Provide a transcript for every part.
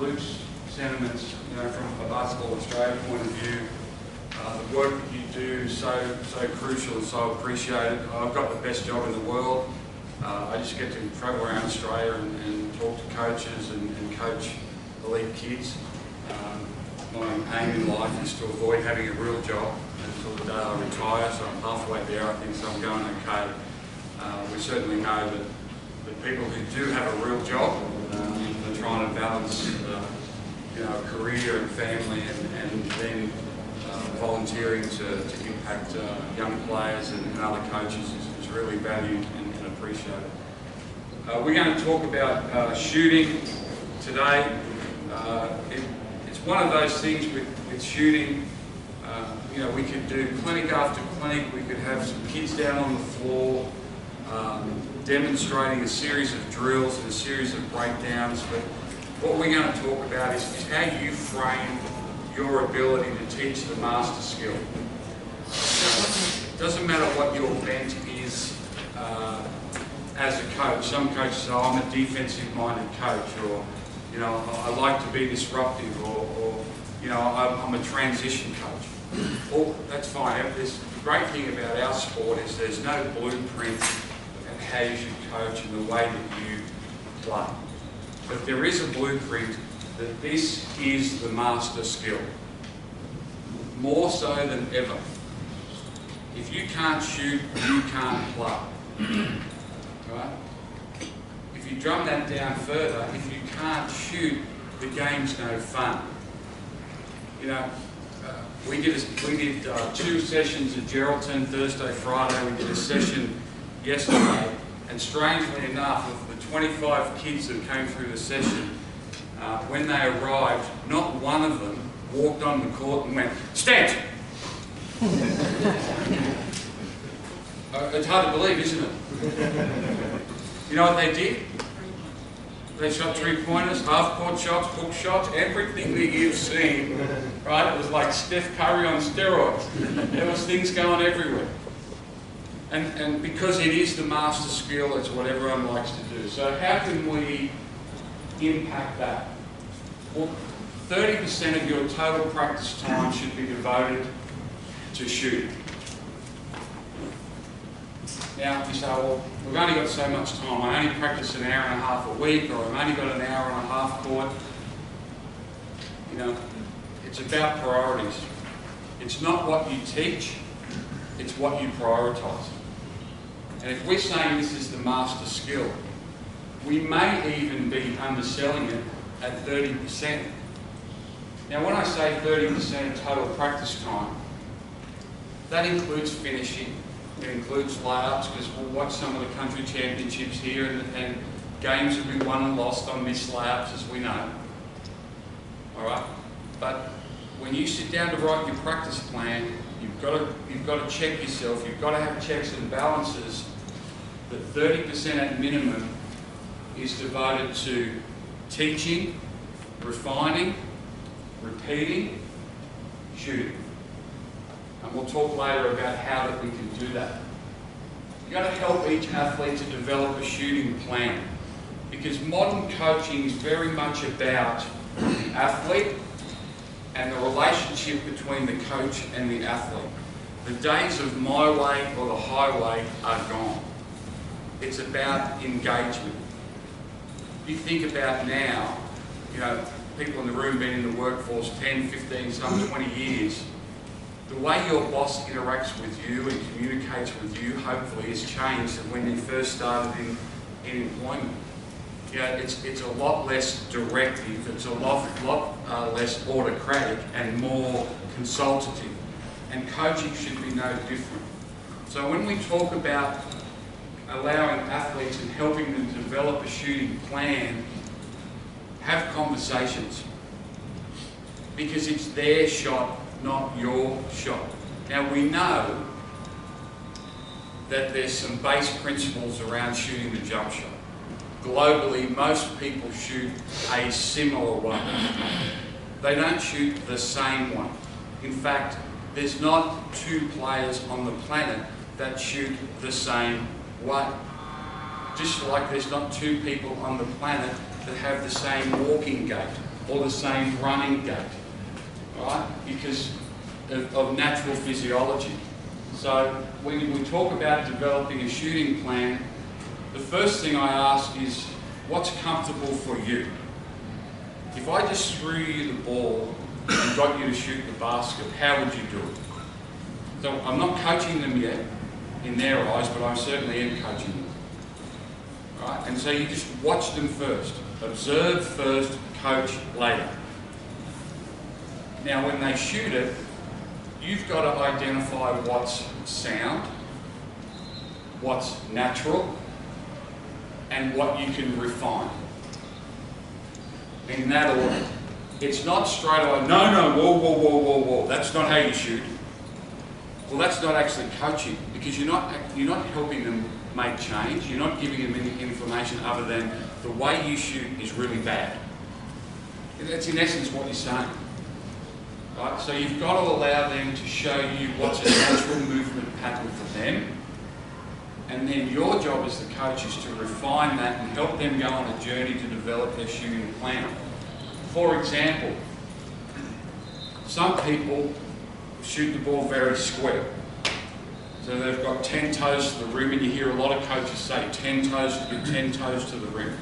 Luke's sentiments, from a Basketball Australia point of view. The work that you do is so crucial and so appreciated. I've got the best job in the world. I just get to travel around Australia and talk to coaches and coach elite kids. My aim in life is to avoid having a real job until the day I retire, so I'm halfway there, I think, so I'm going okay. We certainly know that people who do have a real job are trying to balance career and family and then volunteering to impact young players and other coaches is really valued and appreciated. We're going to talk about shooting today. It's one of those things with shooting. We could do clinic after clinic. We could have some kids down on the floor demonstrating a series of drills and a series of breakdowns. But what we're going to talk about is how you frame your ability to teach the master skill. It doesn't matter what your bent is as a coach. Some coaches say, oh, I'm a defensive-minded coach, or I like to be disruptive, or I'm a transition coach. Well, that's fine. The great thing about our sport is there's no blueprint of how you should coach and the way that you play. But there is a blueprint that this is the master skill. More so than ever. If you can't shoot, you can't play. Right? If you drum that down further, if you can't shoot, the game's no fun. We did 2 sessions at Geraldton, Thursday, Friday. We did a session yesterday, and strangely enough, of the 25 kids that came through the session, when they arrived, not one of them walked on the court and went, "Stand!" It's hard to believe, isn't it? You know what they did? They shot 3-pointers, half-court shots, hook shots, everything that you've seen, right? It was like Steph Curry on steroids. There was things going everywhere. And because it is the master skill, it's what everyone likes to do. So how can we impact that? Well, 30% of your total practice time should be devoted to shooting. Now, you say, well, we've only got so much time. I only practice an hour and a half a week, or I've only got an hour and a half court. It's about priorities. It's not what you teach, it's what you prioritise. And if we're saying this is the master skill, we may even be underselling it at 30%. Now, when I say 30% of total practice time, that includes finishing. It includes layups, because we'll watch some of the country championships here, and games have been won and lost on missed layups, as we know. All right, but when you sit down to write your practice plan, you've got to check yourself. You've got to have checks and balances. That 30% at minimum is devoted to teaching, refining, repeating, shooting. And we'll talk later about how that we can do that. You've got to help each athlete to develop a shooting plan, because modern coaching is very much about the athlete and the relationship between the coach and the athlete. The days of my way or the highway are gone. It's about engagement. You think about now, people in the room been in the workforce 10, 15, some 20 years. The way your boss interacts with you and communicates with you, hopefully, has changed than when you first started in employment. It's a lot less directive, it's a lot less autocratic and more consultative. And coaching should be no different. So when we talk about allowing athletes and helping them develop a shooting plan, have conversations. Because it's their shot, not your shot. Now, we know that there's some base principles around shooting the jump shot. Globally, most people shoot a similar one. They don't shoot the same one. In fact, there's not 2 players on the planet that shoot the same way. Just like there's not 2 people on the planet that have the same walking gait or the same running gait, right? Because of natural physiology. So when we talk about developing a shooting plan, the first thing I ask is, what's comfortable for you? If I just threw you the ball and got you to shoot the basket, how would you do it? So I'm not coaching them yet in their eyes, but I certainly am coaching them. Right? And so you just watch them first. Observe first, coach later. Now when they shoot it, you've got to identify what's sound, what's natural, and what you can refine. In that order. It's not straight away, no, whoa, whoa, whoa, whoa, whoa. That's not how you shoot. Well, that's not actually coaching, because you're not helping them make change. You're not giving them any information other than the way you shoot is really bad. That's in essence what you're saying. Right? So you've got to allow them to show you what's a natural movement pattern for them. And then your job as the coach is to refine that and help them go on a journey to develop their shooting plan. For example, some people shoot the ball very square. So they've got 10 toes to the rim, and you hear a lot of coaches say 10 toes to the rim.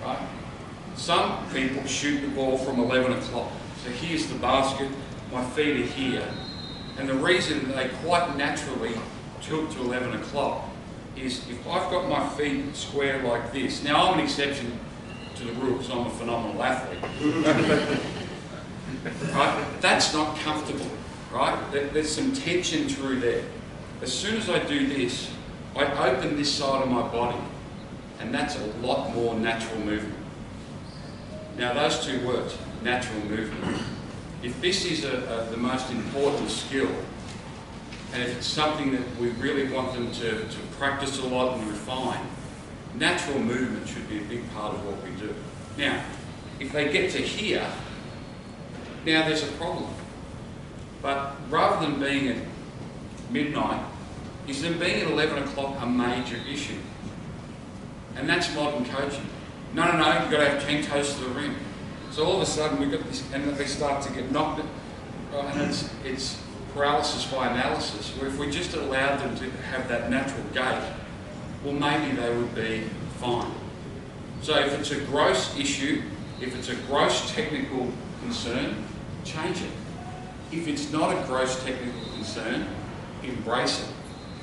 Right? Some people shoot the ball from 11 o'clock. So here's the basket, my feet are here. And the reason they quite naturally tilt to 11 o'clock is if I've got my feet square like this. Now I'm an exception to the rule because I'm a phenomenal athlete. Right? That's not comfortable, right? There's some tension through there. As soon as I do this, I open this side of my body, and that's a lot more natural movement. Now those two words, natural movement. If this is the most important skill, and if it's something that we really want them to practice a lot and refine, natural movement should be a big part of what we do. Now, if they get to here, now there's a problem. But rather than being at midnight, is them being at 11 o'clock a major issue? And that's modern coaching. No, you've got to have 10 toes to the rim. So all of a sudden we've got this, and they start to get knocked, and it's paralysis by analysis, where if we just allowed them to have that natural gait, well, maybe they would be fine. So if it's a gross issue, if it's a gross technical concern, change it. If it's not a gross technical concern, embrace it.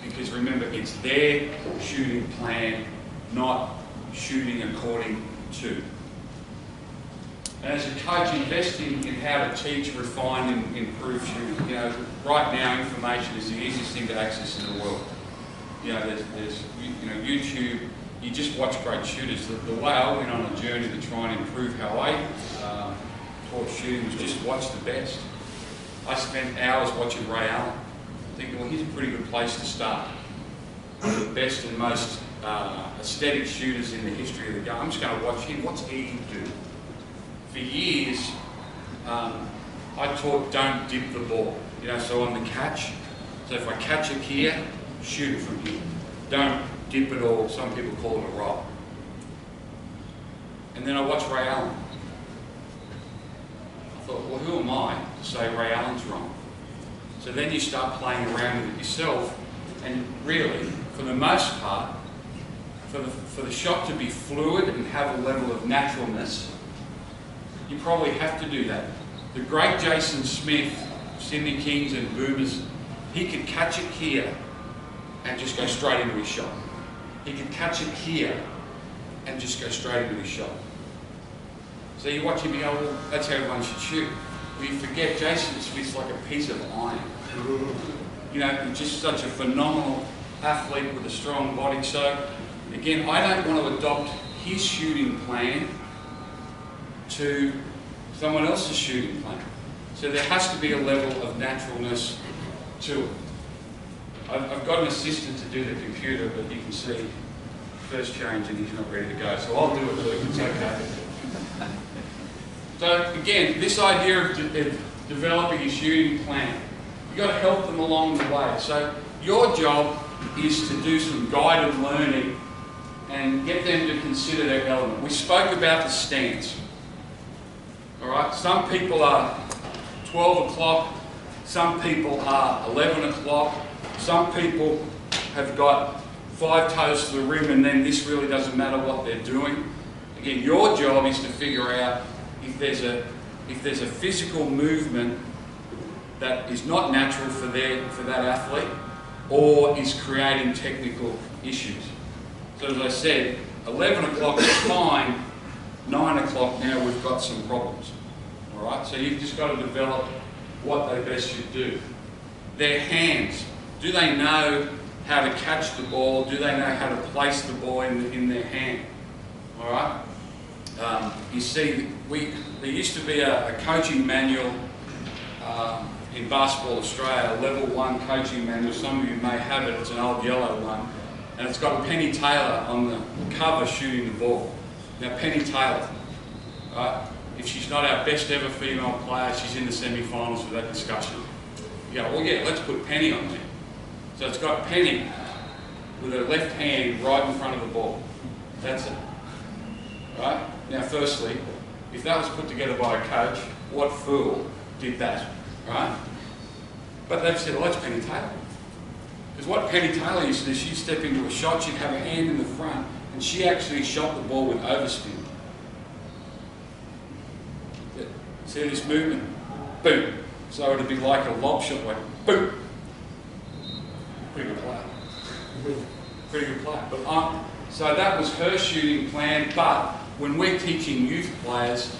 Because remember, it's their shooting plan, not shooting according to. And as a coach, investing in how to teach, refine, and improve shooting. You know, right now, information is the easiest thing to access in the world. You know, there's YouTube. You just watch great shooters. The way I went on a journey to try and improve how I taught shooting was just watch the best. I spent hours watching Ray Allen, thinking, well, here's a pretty good place to start. One of the best and most aesthetic shooters in the history of the game. I'm just going to watch him. What's he do? For years, I taught don't dip the ball. You know, so on the catch. So if I catch it here, shoot it from here. Don't dip it, or some people call it a roll. And then I watched Ray Allen. I thought, well, who am I to say Ray Allen's wrong? So then you start playing around with it yourself, and really, for the most part, for the shot to be fluid and have a level of naturalness, you probably have to do that. The great Jason Smith, Sydney Kings and Boomers, he could catch it here and just go straight into his shot. He could catch it here and just go straight into his shot. So you watch him and go, well, that's how everyone should shoot. Well, you forget Jason Smith's like a piece of iron. You know, just such a phenomenal athlete with a strong body. So, again, I don't want to adopt his shooting plan to someone else's shooting plan. So there has to be a level of naturalness to it. I've got an assistant to do the computer, but you can see first change and he's not ready to go. So I'll do it, Luke. It's okay. So again, this idea of developing a shooting plan, you've got to help them along the way. So your job is to do some guided learning and get them to consider their element. We spoke about the stance. All right, some people are 12 o'clock, some people are 11 o'clock, some people have got 5 toes to the rim and then this really doesn't matter what they're doing. Again, your job is to figure out if there's a physical movement that is not natural for that athlete or is creating technical issues. So as I said, 11 o'clock is fine, 9 o'clock now we've got some problems. All right, so you've just got to develop what they best should do. Their hands, do they know how to catch the ball? Do they know how to place the ball in their hand? All right. You see, there used to be a coaching manual in Basketball Australia, level 1 coaching manual. Some of you may have it. It's an old yellow one, and it's got Penny Taylor on the cover shooting the ball. Now, Penny Taylor, right? If she's not our best ever female player, she's in the semi-finals for that discussion. You go, well, yeah, let's put Penny on there. So it's got Penny with her left hand right in front of the ball. That's it. Right? Now, firstly, if that was put together by a coach, what fool did that? Right? But they've said, well, that's Penny Taylor. Because what Penny Taylor used to do, she'd step into a shot, she'd have her hand in the front, and she actually shot the ball with overspin. See this movement? Boom. So it'd be like a lob shot, like boom. Pretty good player. Pretty good player. But so that was her shooting plan, but when we're teaching youth players,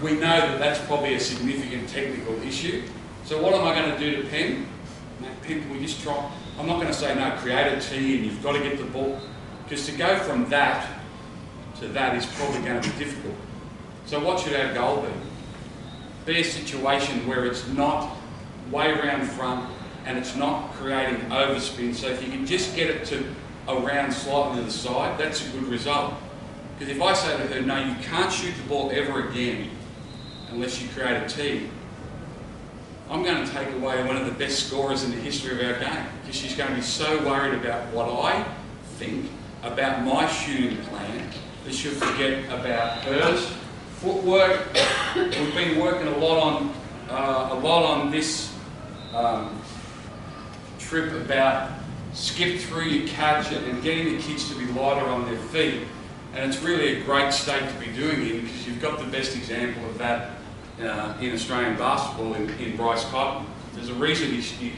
we know that that's probably a significant technical issue. So what am I going to do to Penn? Penn, can we just try? I'm not going to say, no, create a tee and you've got to get the ball. Because to go from that to that is probably going to be difficult. So what should our goal be? Be a situation where it's not way around front and it's not creating overspin. So if you can just get it to around slightly to the side, that's a good result. Because if I say to her, no, you can't shoot the ball ever again unless you create a tee, I'm going to take away one of the best scorers in the history of our game, because she's going to be so worried about what I think about my shooting plan that she'll forget about hers. Footwork, we've been working a lot on this trip about skip through your catch and getting the kids to be lighter on their feet. And it's really a great state to be doing it, because you've got the best example of that in Australian basketball in Bryce Cotton. There's a reason he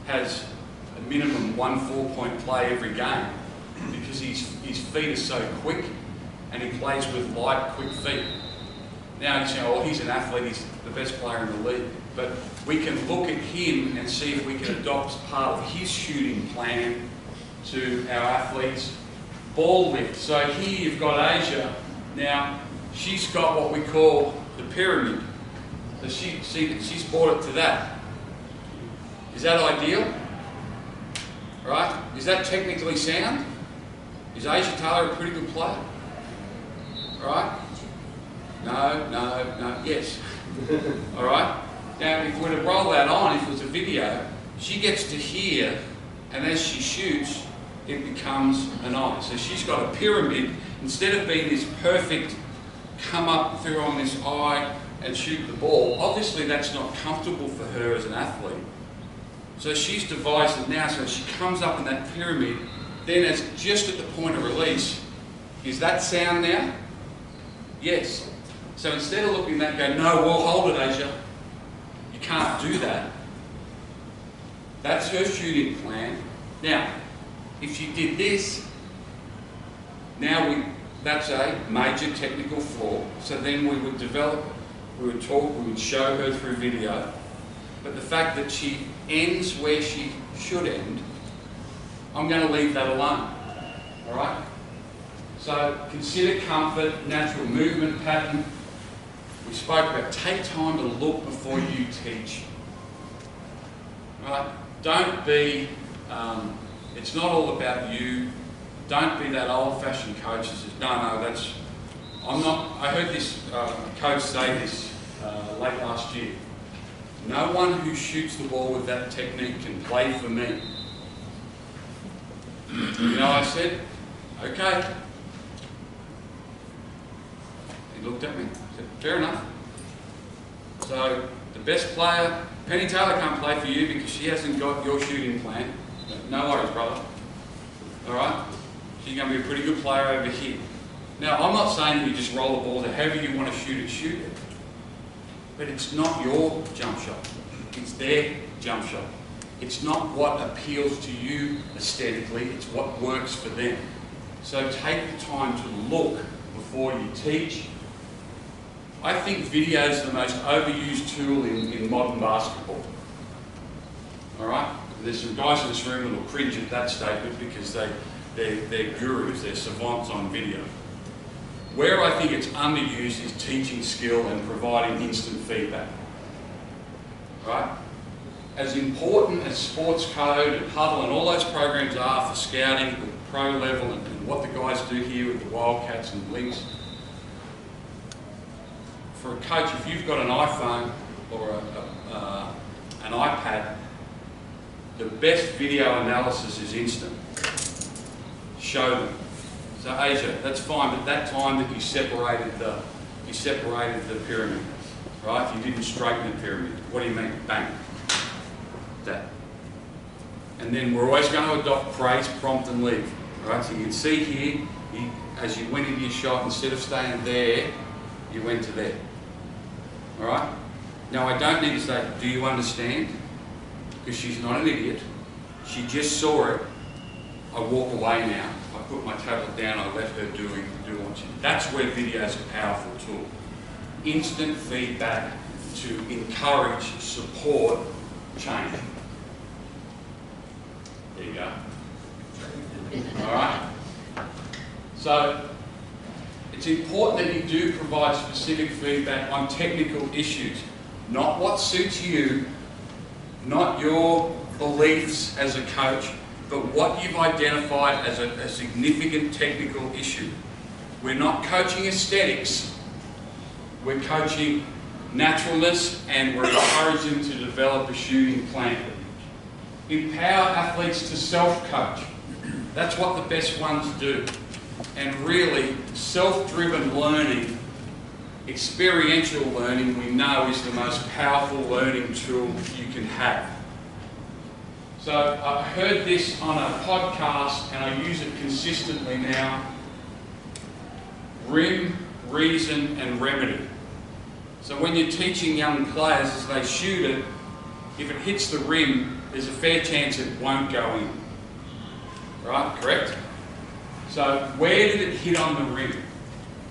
has a minimum 1 4-point play every game, because his feet are so quick and he plays with light, quick feet. Now you say, oh, he's an athlete, he's the best player in the league. But we can look at him and see if we can adopt part of his shooting plan to our athletes. Ball lift. So here you've got Asia. Now, she's got what we call the pyramid. So she's brought it to that. Is that ideal? Right? Is that technically sound? Is Asia Taylor a pretty good player? Right? No, yes. All right? Now, if we were to roll that on, if it was a video, she gets to here, and as she shoots, it becomes an eye. So she's got a pyramid. Instead of being this perfect come up through on this eye and shoot the ball, obviously that's not comfortable for her as an athlete. So she's devised it now so she comes up in that pyramid, then as just at the point of release, is that sound now? Yes. So instead of looking at that and go, no, well, hold it, Asia. You can't do that. That's her shooting plan. Now, if she did this, now that's a major technical flaw. So then we would develop it. We would talk, we would show her through video. But the fact that she ends where she should end, I'm going to leave that alone. All right? So consider comfort, natural movement pattern. We spoke about take time to look before you teach. Right? Don't be, it's not all about you. Don't be that old-fashioned coach that says, no, that's, I'm not, I heard this coach say this late last year. No one who shoots the ball with that technique can play for me. You know, I said, okay. He looked at me, said, fair enough. So the best player, Penny Taylor can't play for you because she hasn't got your shooting plan. No worries, brother. All right? She's going to be a pretty good player over here. Now, I'm not saying that you just roll the ball to however you want to shoot it. But it's not your jump shot. It's their jump shot. It's not what appeals to you aesthetically, it's what works for them. So take the time to look before you teach. I think video is the most overused tool in modern basketball. All right? There's some guys in this room that will cringe at that statement because they're gurus, they're savants on video. Where I think it's underused is teaching skill and providing instant feedback. Right? As important as sports code and huddle and all those programs are for scouting at the pro level and what the guys do here with the Wildcats and Lynx, for a coach, if you've got an iPhone or an iPad, the best video analysis is instant. Show them. So Asia, that's fine, but that time that you separated the pyramid, right? You didn't straighten the pyramid. What do you mean? Bang. That. And then we're always going to adopt praise, prompt and leave. Right? So you can see here, as you went into your shot, instead of staying there, you went to there. Alright? Now I don't need to say, do you understand? Because she's not an idiot. She just saw it. I walk away now. I put my tablet down, I let her do what she did. That's where video is a powerful tool. Instant feedback to encourage, support, change. There you go. Alright? So, it's important that you do provide specific feedback on technical issues. Not what suits you, not your beliefs as a coach, but what you've identified as a significant technical issue. We're not coaching aesthetics, we're coaching naturalness and we're encouraging to develop a shooting plan. Empower athletes to self-coach. That's what the best ones do. And really, self-driven learning, experiential learning, we know is the most powerful learning tool you can have. So I heard this on a podcast and I use it consistently now. Rim, reason and remedy. So when you're teaching young players as they shoot it, if it hits the rim, there's a fair chance it won't go in. Right? Correct? So where did it hit on the rim?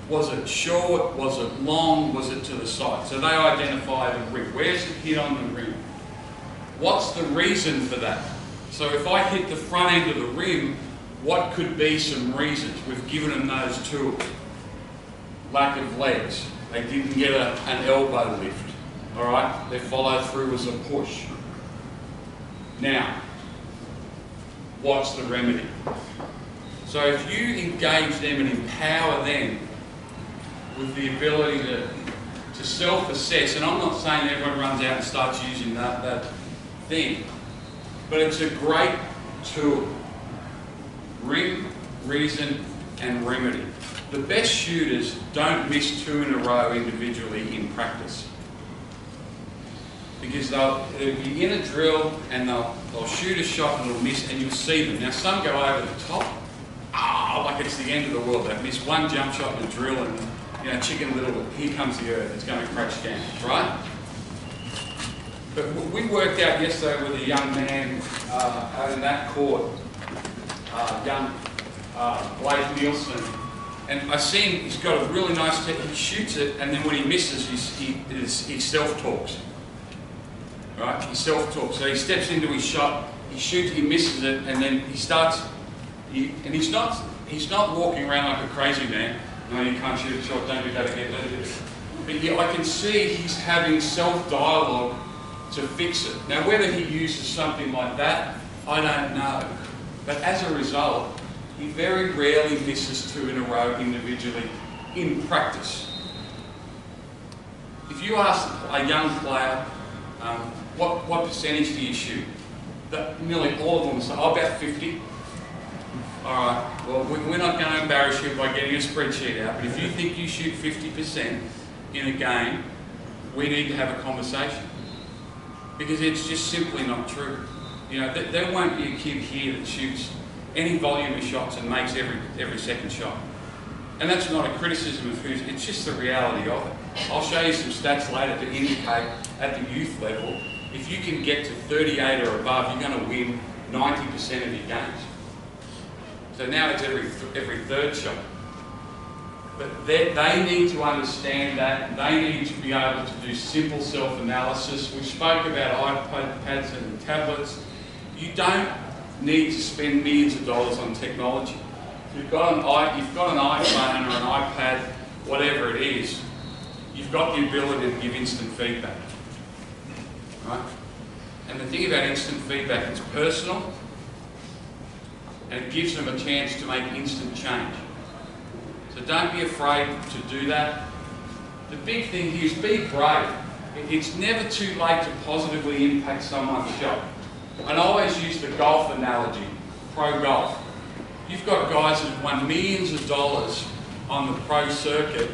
Was it short? Was it long? Was it to the side? So they identify the rim. Where's it hit on the rim? What's the reason for that? So if I hit the front end of the rim, what could be some reasons? We've given them those tools. Lack of legs. They didn't get an elbow lift. Alright? Their follow through was a push. Now, what's the remedy? So if you engage them and empower them with the ability to self-assess, and I'm not saying everyone runs out and starts using that thing, but it's a great tool. Rim, reason, and remedy. The best shooters don't miss 2 in a row individually in practice. Because they'll be in a drill and they'll shoot a shot and they'll miss and you'll see them. Now some go over the top, like it's the end of the world. They've missed one jump shot in a drill and, you know, Chicken Little, here comes the earth, it's going to crash down, right? But we worked out yesterday with a young man out in that court, young Blake Nielsen, and I see him, he's got a really nice, he shoots it, and then when he misses, he self-talks. Right? He self-talks. So he steps into his shot, he shoots, he misses it, and then he starts, and he's not walking around like a crazy man. No, you can't shoot a shot, don't do that again, don't do it. But yeah, I can see he's having self-dialogue to fix it. Now, whether he uses something like that, I don't know. But as a result, he very rarely misses 2 in a row individually in practice. If you ask a young player, what percentage do you shoot? Nearly all of them will say, oh, about 50. All right, well, we're not going to embarrass you by getting a spreadsheet out, but if you think you shoot 50% in a game, we need to have a conversation. Because it's just simply not true. You know, there won't be a kid here that shoots any volume of shots and makes every second shot. And that's not a criticism of who's, it's just the reality of it. I'll show you some stats later to indicate at the youth level, if you can get to 38 or above, you're going to win 90% of your games. So now it's every third shot. But they need to understand that. They need to be able to do simple self-analysis. We spoke about iPads and tablets. You don't need to spend millions of dollars on technology. If you've got an iPhone or an iPad, whatever it is, you've got the ability to give instant feedback. Right? And the thing about instant feedback, it's personal, and it gives them a chance to make instant change. So don't be afraid to do that. The big thing here is be brave. It's never too late to positively impact someone's shot. And I always use the golf analogy, pro golf. You've got guys that have won millions of dollars on the pro circuit.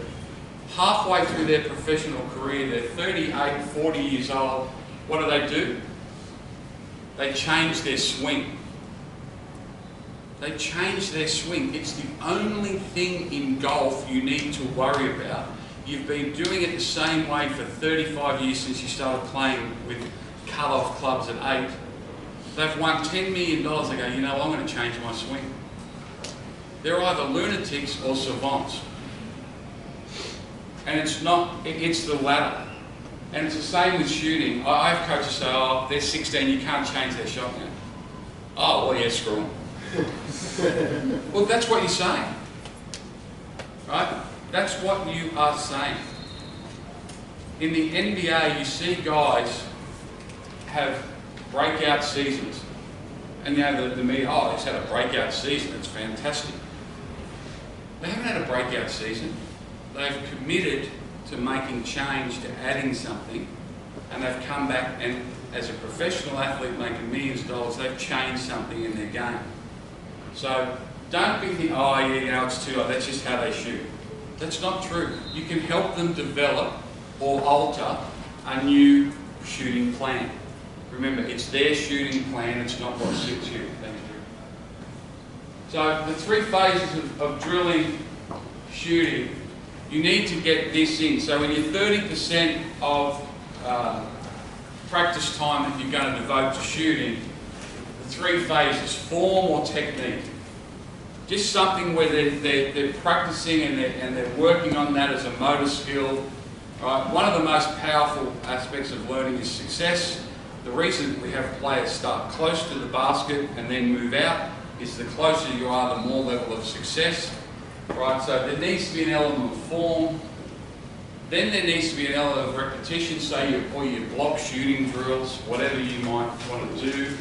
Halfway through their professional career, they're 38, 40 years old. What do? They change their swing. They change their swing. It's the only thing in golf you need to worry about. You've been doing it the same way for 35 years since you started playing with cut-off clubs at 8. They've won $10 million. They go, you know, I'm going to change my swing. They're either lunatics or savants. And it's not, it's the latter. And it's the same with shooting. I have coaches say, oh, they're 16, you can't change their shot now. Oh, well, yeah, screw them. Well, that's what you're saying, right? That's what you are saying. In the NBA, you see guys have breakout seasons. And you know, the media, oh, he's had a breakout season, it's fantastic. They haven't had a breakout season. They've committed to making change, to adding something, and they've come back and, as a professional athlete making millions of dollars, they've changed something in their game. So don't be thinking, oh yeah, you know, it's too late, that's just how they shoot. That's not true. You can help them develop or alter a new shooting plan. Remember, it's their shooting plan, it's not what suits you. Thank you. So the 3 phases of drilling, shooting, you need to get this in. So when you're 30% of practice time that you're going to devote to shooting, the 3 phases, form or technique. Just something where they're practicing and they're working on that as a motor skill. Right? One of the most powerful aspects of learning is success. The reason we have players start close to the basket and then move out is the closer you are, the more level of success. Right? So there needs to be an element of form. Then there needs to be an element of repetition, say your block shooting drills, whatever you might want to do.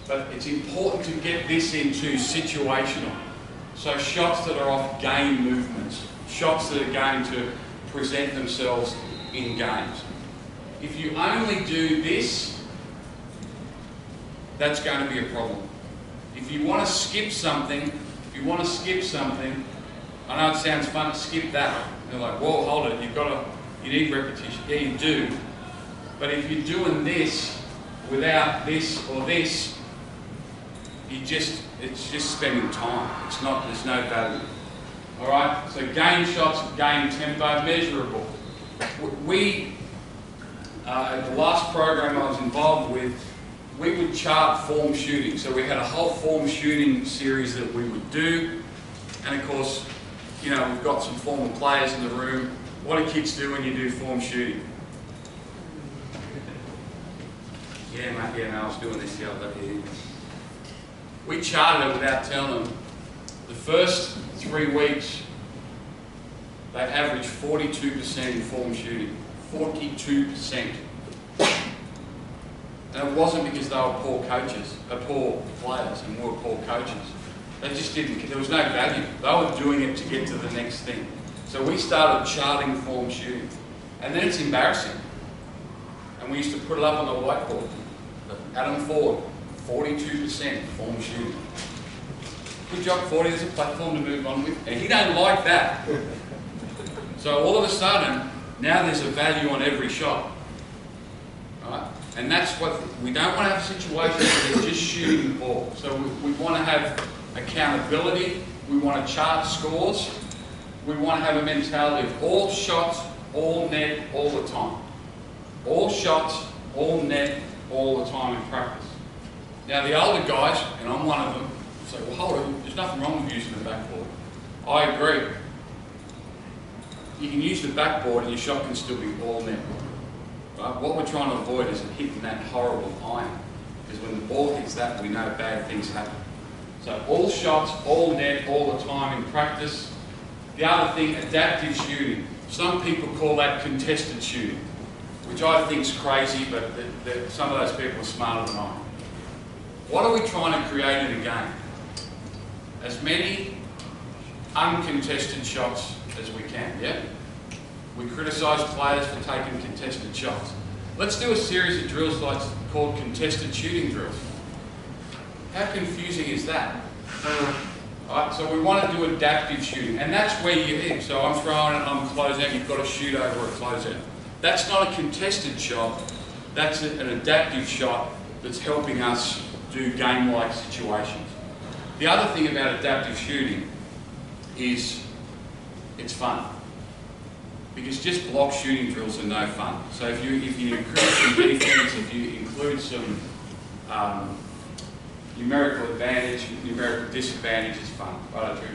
But it's important to get this into situational. So shots that are off game movements, shots that are going to present themselves in games. If you only do this, that's going to be a problem. If you want to skip something, I know it sounds fun to skip that. And they're like, whoa, hold it, you need repetition. Yeah, you do. But if you're doing this without this or this, it's just spending time. There's no value. All right. So game shots, game tempo, measurable. We, at the last program I was involved with, we would chart form shooting. So we had a whole form shooting series that we would do, and of course, you know, we've got some former players in the room. What do kids do when you do form shooting? Yeah, mate. Yeah, no, I was doing this the other day. We charted it without telling them. The first 3 weeks, they averaged 42% in form shooting. 42%. And it wasn't because they were poor players, and we were poor coaches. They just didn't, there was no value. They were doing it to get to the next thing. So we started charting form shooting. And then it's embarrassing. And we used to put it up on the whiteboard. Adam Ford, 42% form shooting. Good job, 40, there's a platform to move on with. And he don't like that. So all of a sudden, Now there's a value on every shot. Right? And that's what, we don't want to have a situation where they're just shooting the ball. So we want to have accountability, we want to chart scores, we want to have a mentality of all shots, all net, all the time. All shots, all net, all the time in practice. Now the older guys, and I'm one of them, say, well hold on, there's nothing wrong with using the backboard. I agree. You can use the backboard and your shot can still be all net. Right? What we're trying to avoid is hitting that horrible iron. Because when the ball hits that, we know bad things happen. So all shots, all net, all the time in practice. The other thing, adaptive shooting. Some people call that contested shooting, which I think is crazy, but some of those people are smarter than I am. What are we trying to create in a game? As many uncontested shots as we can, yeah? We criticise players for taking contested shots. Let's do a series of drills like called contested shooting drills. How confusing is that? Right, so we want to do adaptive shooting, and that's where you hit. So I'm throwing it, I'm closeout, you've got to shoot over a closeout. That's not a contested shot, that's an adaptive shot that's helping us do game-like situations. The other thing about adaptive shooting is it's fun. Because just block shooting drills are no fun. So if you include some defense, if you include some numerical advantage, numerical disadvantage, it's fun. Right, Drew?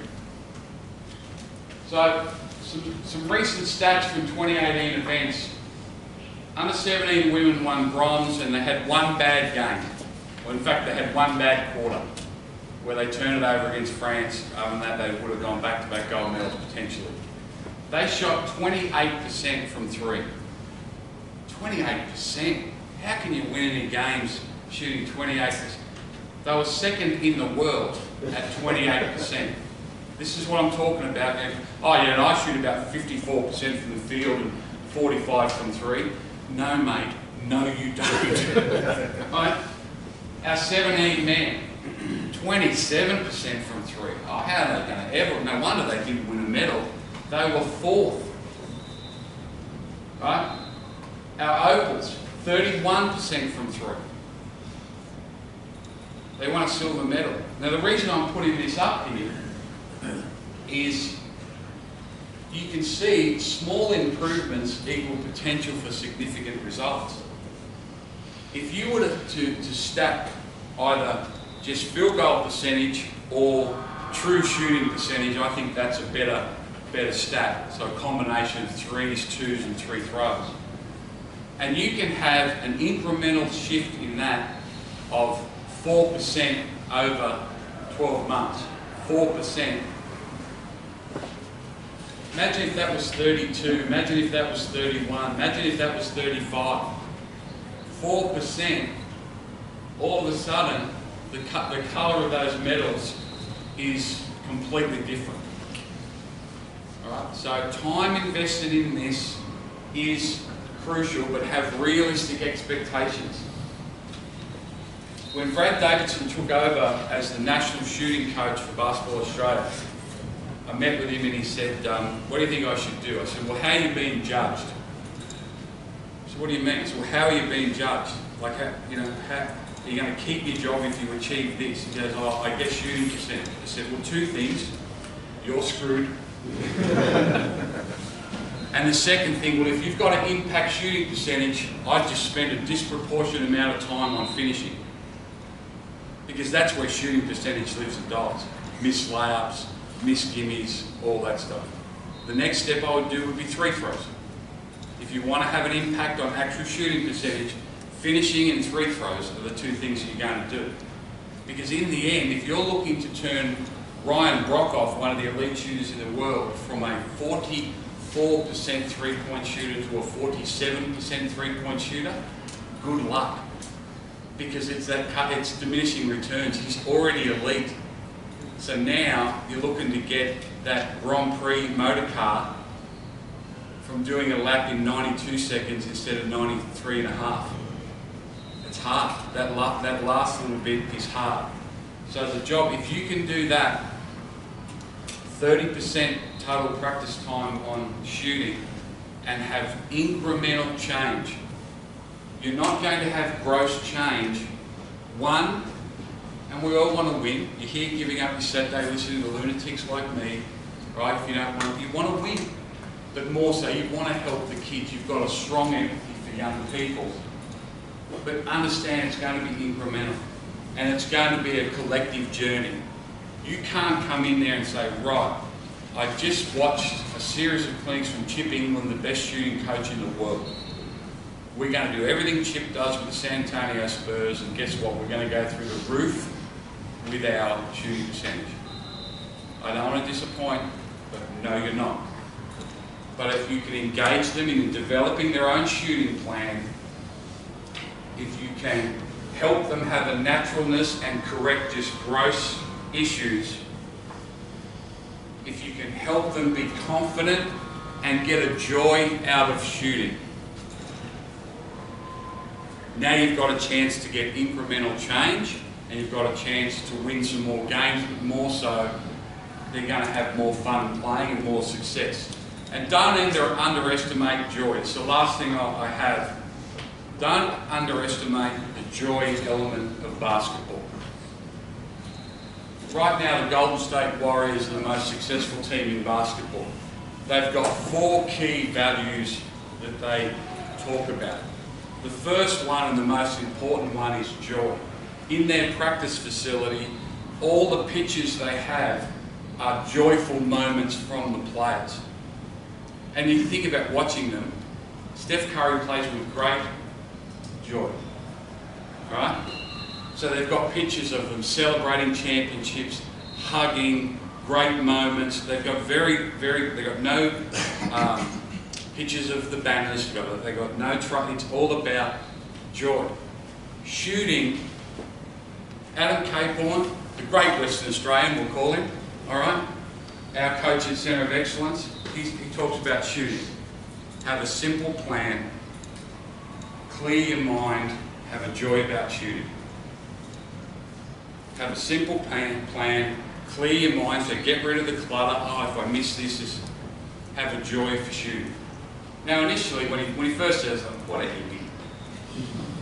So some recent stats from 2018 events. Under 17 women won bronze and they had one bad game. Well, in fact, they had one bad quarter where they turned it over against France. Other than that, they would have gone back-to-back gold medals potentially. They shot 28% from three. 28%? How can you win any games shooting 28%? They were second in the world at 28%. This is what I'm talking about. Oh yeah, and I shoot about 54% from the field and 45% from three. No, mate. No, you don't. Right? Our 17 men, 27% from three. Oh, how are they going to ever? No wonder they didn't win a medal. They were fourth. Right? Our opals, 31% from three. They won a silver medal. Now the reason I'm putting this up here is you can see small improvements equal potential for significant results. If you were to stack either just field goal percentage or true shooting percentage, I think that's a better stat. So a combination of threes, twos and three throws. And you can have an incremental shift in that of 4% over 12 months. 4%. Imagine if that was 32, imagine if that was 31, imagine if that was 35. 4%, all of a sudden, the colour of those medals is completely different. Alright, so time invested in this is crucial, but have realistic expectations. When Brad Davidson took over as the national shooting coach for Basketball Australia, I met with him and he said, what do you think I should do? I said, well, how are you being judged? I said, what do you mean? He said, well, how are you being judged? Like, how are you going to keep your job if you achieve this? He goes, oh, I guess shooting percentage. I said, well, two things. You're screwed. And the second thing, well, if you've got an impact shooting percentage, I'd just spend a disproportionate amount of time on finishing. Because that's where shooting percentage lives and dies. Missed layups, missed gimmies, all that stuff. The next step I would do would be three throws. If you want to have an impact on actual shooting percentage, finishing and free throws are the two things you're going to do. Because in the end, if you're looking to turn Ryan Brockhoff, one of the elite shooters in the world, from a 44% three-point shooter to a 47% three-point shooter, good luck. Because it's diminishing returns. He's already elite. So now you're looking to get that Grand Prix motor car from doing a lap in 92 seconds instead of 93 and a half. It's hard. That last little bit is hard. So the job, if you can do that, 30% total practice time on shooting and have incremental change. You're not going to have gross change. One, and we all want to win. You're here giving up your Saturday listening to lunatics like me, right? If you don't want, you want to win. But more so, you want to help the kids. You've got a strong empathy for young people. But understand it's going to be incremental. And it's going to be a collective journey. You can't come in there and say, right, I just watched a series of clinics from Chip England, the best shooting coach in the world. We're going to do everything Chip does with the San Antonio Spurs, and guess what? We're going to go through the roof with our shooting percentage. I don't want to disappoint, but no, you're not. But if you can engage them in developing their own shooting plan, if you can help them have a naturalness and correct just gross issues, if you can help them be confident and get a joy out of shooting, now you've got a chance to get incremental change, and you've got a chance to win some more games, but more so, they're going to have more fun playing and more success. And don't underestimate joy. It's the last thing I have. Don't underestimate the joy element of basketball. Right now, the Golden State Warriors are the most successful team in basketball. They've got 4 key values that they talk about. The first one, and the most important one, is joy. In their practice facility, all the pictures they have are joyful moments from the players. And you think about watching them, Steph Curry plays with great joy, right? So they've got pictures of them celebrating championships, hugging, great moments. They've got they've got no pictures of the banners. They've got no trouble. It's all about joy. Shooting, Adam Caporn, the great Western Australian, we'll call him, all right? Our coach at Centre of Excellence, he talks about shooting. Have a simple plan, clear your mind, have a joy about shooting. Have a simple plan, clear your mind, so get rid of the clutter. Oh, if I miss this, have a joy for shooting. Now initially, when he first says, what a hippie.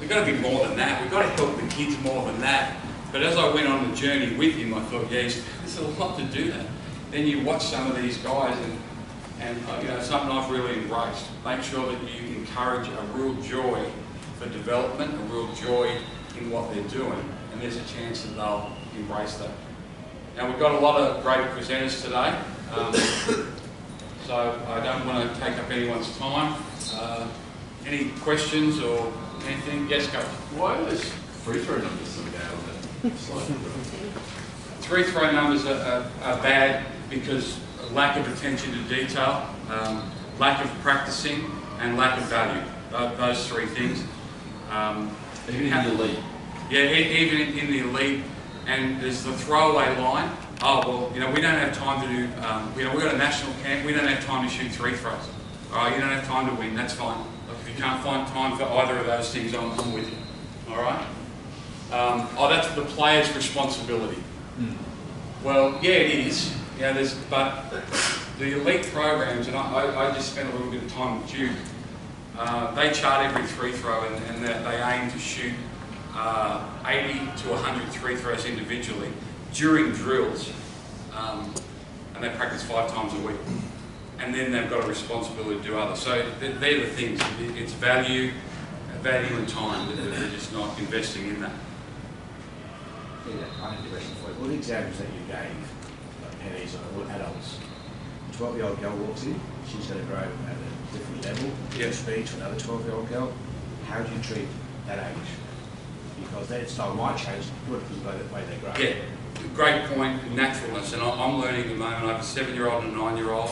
We've got to be more than that. We've got to help the kids more than that. But as I went on the journey with him, I thought, yeah, there's a lot to do that. Then you watch some of these guys, and you know, something I've really embraced. Make sure that you encourage a real joy for development, a real joy in what they're doing, and there's a chance that they'll embrace that. Now we've got a lot of great presenters today, so I don't want to take up anyone's time. Any questions or anything? Yes, Coach. Why are those free throw numbers so bad on that slide? Free throw numbers are bad because of lack of attention to detail, lack of practicing, and lack of value. Those 3 things. Even in the elite? Yeah, even in the elite. And there's the throwaway line. Oh, well, you know, we don't have time to do, you know, we've got a national camp, we don't have time to shoot 3 throws. All right, you don't have time to win, that's fine. Look, if you can't find time for either of those things, I'm with you. All right? Oh, that's the player's responsibility. Well, yeah, it is. You know, but the elite programs, and I just spent a little bit of time with Duke, they chart every free throw, and they aim to shoot 80 to 100 free throws individually during drills, and they practice 5 times a week. And then they've got a responsibility to do others. So they're the things. It's value and time. They're just not investing in that. Yeah, I have a question for you. All the examples that you gave, like pennies or adults, a 12-year-old girl walks in, she's going to grow at a different level, different speed to another 12-year-old girl. How do you treat that age? Because their style might change because of the way they grow. Yeah, great point, naturalness. And I'm learning at the moment. I have a 7-year-old and a 9-year-old,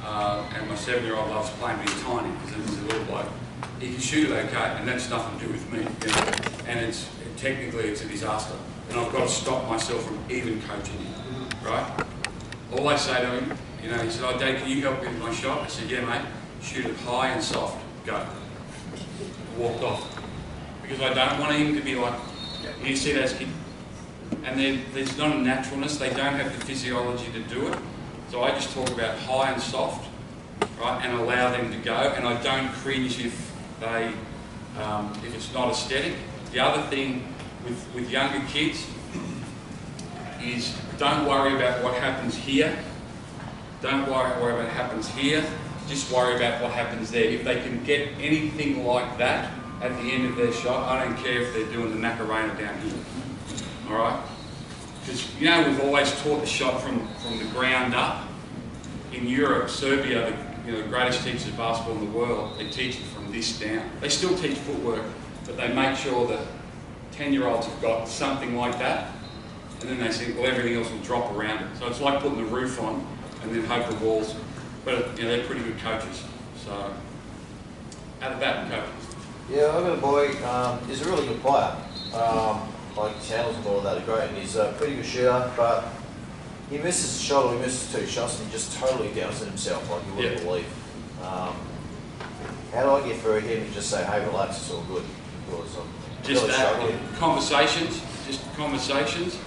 and my 7-year-old loves playing with his tiny because he's a little bloke. He can shoot it okay, and that's nothing to do with me. You know? And technically it's a disaster. And I've got to stop myself from even coaching him, right? All I say to him, you know, he said, oh, Dad, can you help me with my shot? I said, yeah, mate, shoot it high and soft, go. Walked off. Because I don't want him to be like, you see those kids? And there's not a naturalness, they don't have the physiology to do it. So I just talk about high and soft, right, and allow them to go. And I don't cringe if they, if it's not aesthetic. The other thing with younger kids is don't worry about what happens here. Don't worry about what happens here. Just worry about what happens there. If they can get anything like that at the end of their shot, I don't care if they're doing the Macarena down here. All right? Because, you know, we've always taught the shot from the ground up. In Europe, Serbia, the greatest teachers of basketball in the world, they teach it from this down. They still teach footwork, but they make sure that 10-year-olds have got something like that, and then they think, well, everything else will drop around it. So it's like putting the roof on and then hope the walls. But they're pretty good coaches. So, out of that, coaches. Yeah, I've got a boy. He's a really good player. Like his handles and all of that are great, and he's a pretty good shooter. But he misses a shot, or he misses 2 shots, and he just totally doubts it himself, like you wouldn't believe. How do I get through him and just say, "Hey, relax, it's all good"? Because I'm just really struggling. Conversations, just conversations.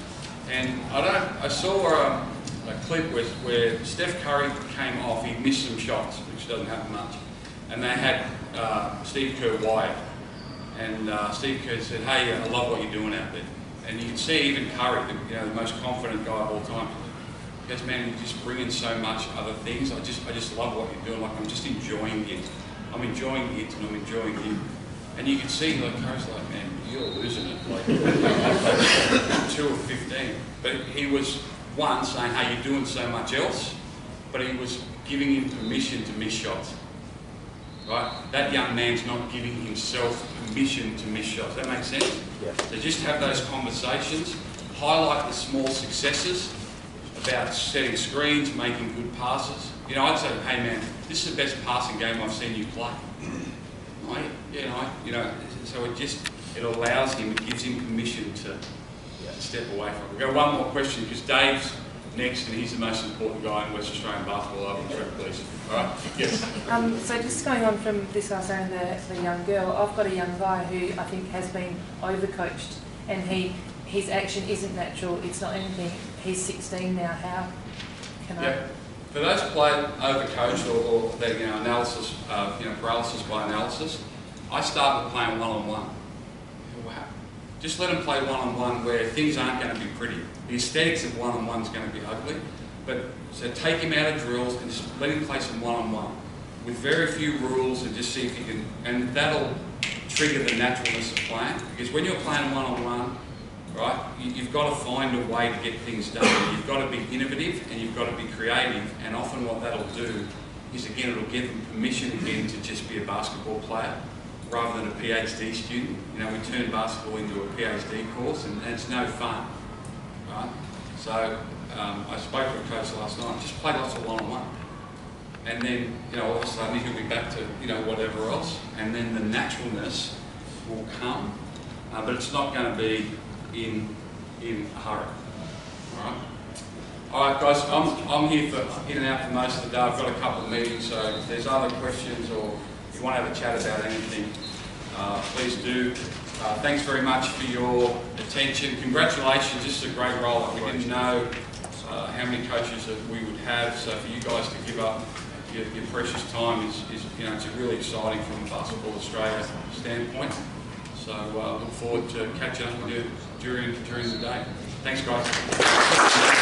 And I saw a clip where Steph Curry came off. He missed some shots, which doesn't happen much, and they had Steve Kerr wired. And Steve Kerr said, "Hey, I love what you're doing out there." And you can see even Curry, the most confident guy of all time. He goes, "Man, you just bring in so much other things. I just love what you're doing. Like I'm just enjoying it. I'm enjoying it, and I'm enjoying you." And you can see, like Curry's like, "Man, you're losing it." Like 2 of 15, but he was one saying, "Hey, you're doing so much else," but he was giving him permission to miss shots. Right? That young man's not giving himself permission to miss shots. That makes sense? Yeah. So just have those conversations, highlight the small successes about setting screens, making good passes. I'd say, "Hey man, this is the best passing game I've seen you play." So it allows him, it gives him permission to step away from it. We've got one more question because Dave's next and he's the most important guy in West Australian basketball. Over the trip, please. All right? Yes. So just going on from this guy saying the young girl, I've got a young guy who I think has been overcoached, and his action isn't natural. It's not anything. He's 16 now. How can I? For those players overcoached or analysis, paralysis by analysis, I start with playing one-on-one. Just let them play one-on-one where things aren't going to be pretty. The aesthetics of one-on-one is going to be ugly, but so take him out of drills and just let him play some one-on-one with very few rules and just see if you can, and that'll trigger the naturalness of playing. Because when you're playing one-on-one, right, you've got to find a way to get things done. You've got to be innovative and you've got to be creative, and often what that'll do is, again, it'll give them permission again to just be a basketball player rather than a PhD student. We turn basketball into a PhD course, and it's no fun, right? So I spoke to a coach last night, just play lots of one-on-one. And then, all of a sudden he'll be back to, whatever else, and then the naturalness will come, but it's not going to be in a hurry, all right? All right, guys, I'm here for in and out for most of the day. I've got a couple of meetings, so if there's other questions or you want to have a chat about anything, please do. Thanks very much for your attention. Congratulations, this is a great role. We didn't know how many coaches that we would have, so for you guys to give up your precious time is it's really exciting from a Basketball Australia standpoint. So look forward to catching up with you during the day. Thanks, guys.